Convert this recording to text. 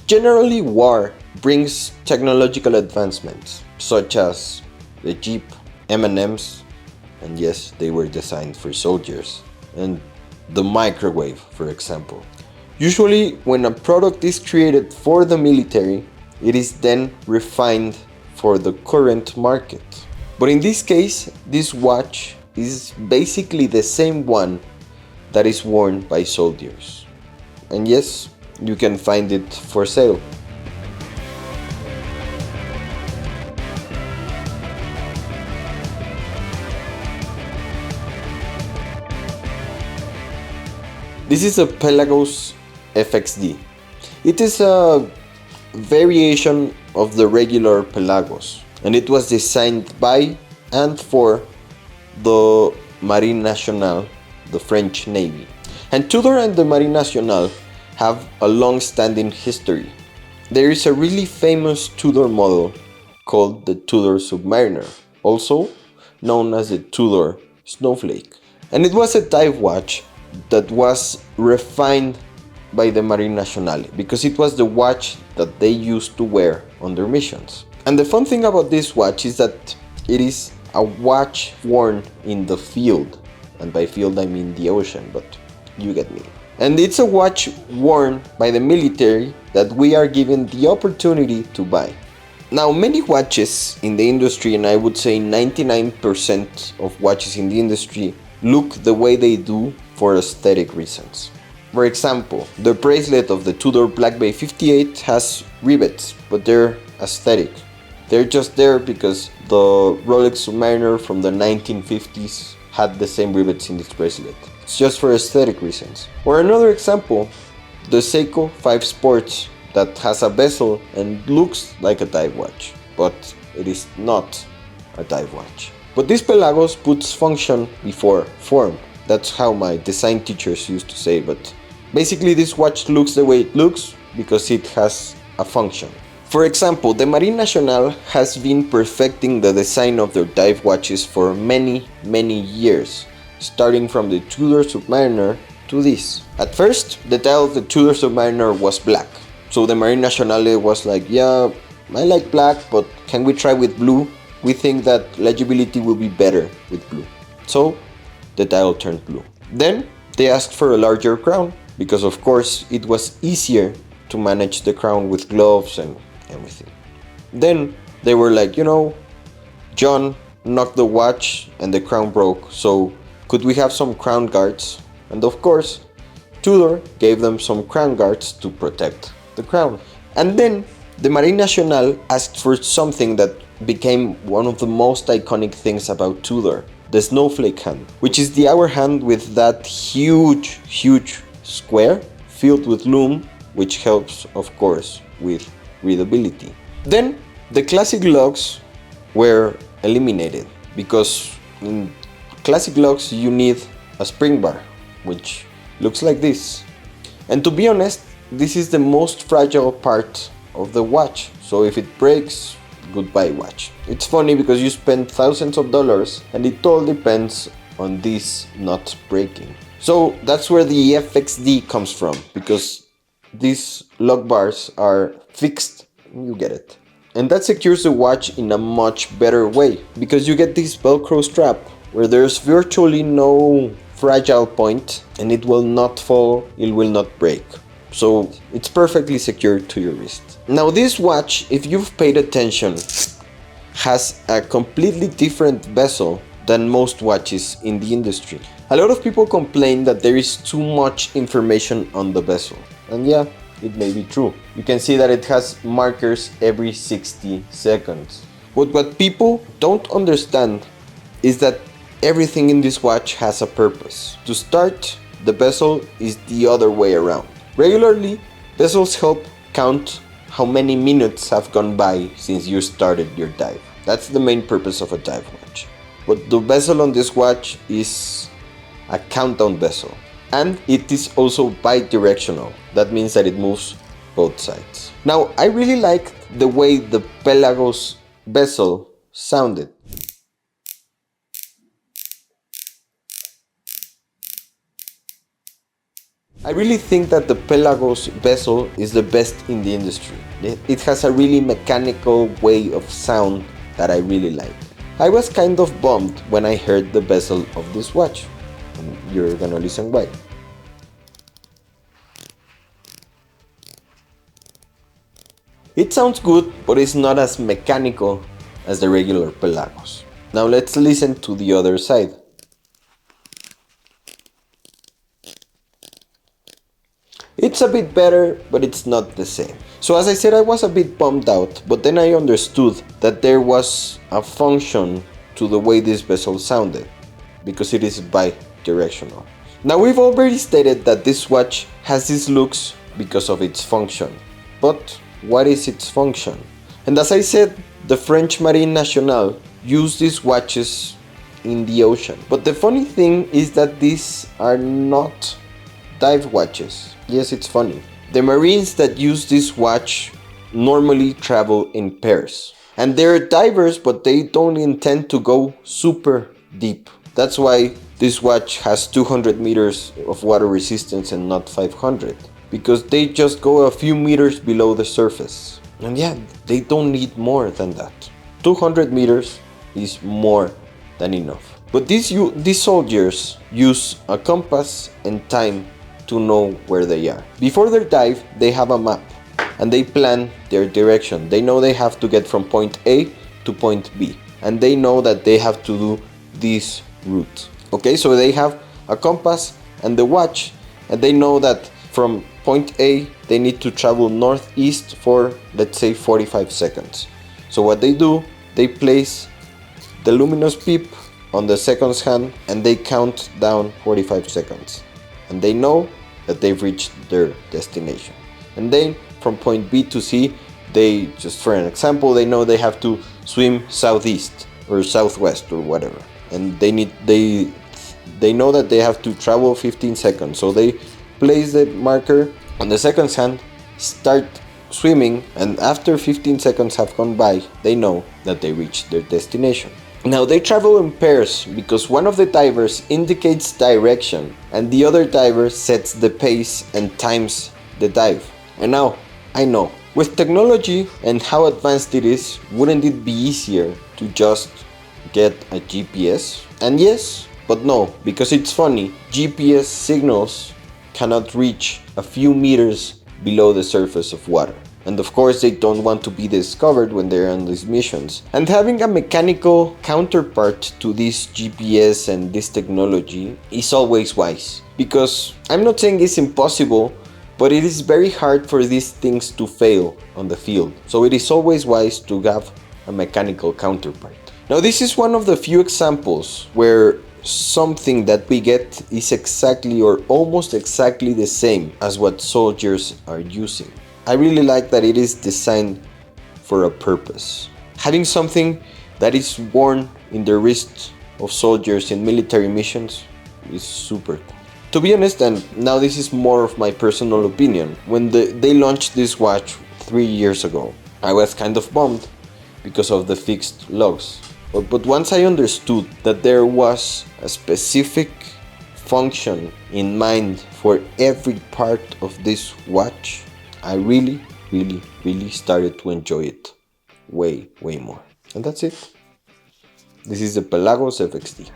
Generally, war brings technological advancements, such as the Jeep, M&Ms, and yes, they were designed for soldiers, and the microwave, for example. Usually, when a product is created for the military, it is then refined for the current market. But in this case, this watch is basically the same one that is worn by soldiers. And yes, you can find it for sale. This is a Pelagos FXD. It is a variation of the regular Pelagos, and it was designed by and for the Marine Nationale, the French Navy. And Tudor and the Marine Nationale have a long-standing history. There is a really famous Tudor model called the Tudor Submariner, also known as the Tudor Snowflake. And it was a dive watch that was refined by the Marine Nationale because it was the watch that they used to wear on their missions. And the fun thing about this watch is that it is a watch worn in the field, and by field I mean the ocean, but you get me. And it's a watch worn by the military that we are given the opportunity to buy. Now, many watches in the industry, and I would say 99% of watches in the industry, look the way they do for aesthetic reasons. For example, the bracelet of the Tudor Black Bay 58 has rivets, but they're aesthetic. They're just there because the Rolex Submariner from the 1950s had the same rivets in its bracelet. It's just for aesthetic reasons. Or another example, the Seiko 5 Sports that has a bezel and looks like a dive watch, but it is not a dive watch. But this Pelagos puts function before form. That's how my design teachers used to say, but basically this watch looks the way it looks because it has a function. For example, the Marine Nationale has been perfecting the design of their dive watches for many years, starting from the Tudor Submariner to this. At first, the dial of the Tudor Submariner was black, so the Marine Nationale was like, yeah, I like black, but can we try with blue? We think that legibility will be better with blue. So the dial turned blue. Then they asked for a larger crown because of course it was easier to manage the crown with gloves and everything. Then they were like, John knocked the watch and the crown broke, so could we have some crown guards? And of course, Tudor gave them some crown guards to protect the crown. And then the Marine Nationale asked for something that became one of the most iconic things about Tudor, the snowflake hand, which is the hour hand with that huge square filled with lume, which helps of course with readability. Then the classic locks were eliminated because in classic locks you need a spring bar, which looks like this. And to be honest, this is the most fragile part of the watch, so if it breaks, goodbye watch. It's funny because you spend thousands of dollars and it all depends on this not breaking. So that's where the FXD comes from, because these lock bars are fixed, you get it. And that secures the watch in a much better way, because you get this Velcro strap where there's virtually no fragile point and it will not fall, it will not break. So it's perfectly secured to your wrist. Now this watch, if you've paid attention, has a completely different bezel than most watches in the industry. A lot of people complain that there is too much information on the bezel. And yeah, it may be true. You can see that it has markers every 60 seconds. But what people don't understand is that everything in this watch has a purpose. To start, the bezel is the other way around. Regularly, bezels help count how many minutes have gone by since you started your dive. That's the main purpose of a dive watch. But the bezel on this watch is a countdown bezel. And it is also bidirectional. That means that it moves both sides. Now, I really liked the way the Pelagos bezel sounded. I really think that the Pelagos bezel is the best in the industry. It has a really mechanical way of sound that I really like. I was kind of bummed when I heard the bezel of this watch, and you're gonna listen why. It sounds good, but it's not as mechanical as the regular Pelagos. Now let's listen to the other side. It's a bit better, but it's not the same. So as I said, I was a bit bummed out, but then I understood that there was a function to the way this bezel sounded, because it is bi-directional. Now we've already stated that this watch has these looks because of its function. But what is its function? And as I said, the French Marine Nationale used these watches in the ocean. But the funny thing is that these are not dive watches. Yes, it's funny. The Marines that use this watch normally travel in pairs. And they're divers, but they don't intend to go super deep. That's why this watch has 200 meters of water resistance and not 500. Because they just go a few meters below the surface. And yeah, they don't need more than that. 200 meters is more than enough. But these soldiers use a compass and time to know where they are. Before their dive, they have a map and they plan their direction. They know they have to get from point A to point B, and they know that they have to do this route. Okay, so they have a compass and the watch, and they know that from point A they need to travel northeast for, let's say, 45 seconds. So what they do, they place the luminous peep on the seconds hand and they count down 45 seconds. And they know that they've reached their destination. And then from point B to C, they, just for an example, they know they have to swim southeast or southwest or whatever. And they know that they have to travel 15 seconds. So they place the marker on the seconds hand, start swimming, and after 15 seconds have gone by, they know that they reached their destination. Now they travel in pairs because one of the divers indicates direction and the other diver sets the pace and times the dive. And now, I know, with technology and how advanced it is, wouldn't it be easier to just get a GPS? And yes, but no, because it's funny, GPS signals cannot reach a few meters below the surface of water. And of course they don't want to be discovered when they're on these missions. And having a mechanical counterpart to this GPS and this technology is always wise. Because I'm not saying it's impossible, but it is very hard for these things to fail on the field. So it is always wise to have a mechanical counterpart. Now this is one of the few examples where something that we get is exactly or almost exactly the same as what soldiers are using. I really like that it is designed for a purpose. Having something that is worn in the wrist of soldiers in military missions is super cool. To be honest, and now this is more of my personal opinion, when they launched this watch 3 years ago, I was kind of bummed because of the fixed lugs. But once I understood that there was a specific function in mind for every part of this watch, I really started to enjoy it way more. And that's it. This is the Pelagos FXD.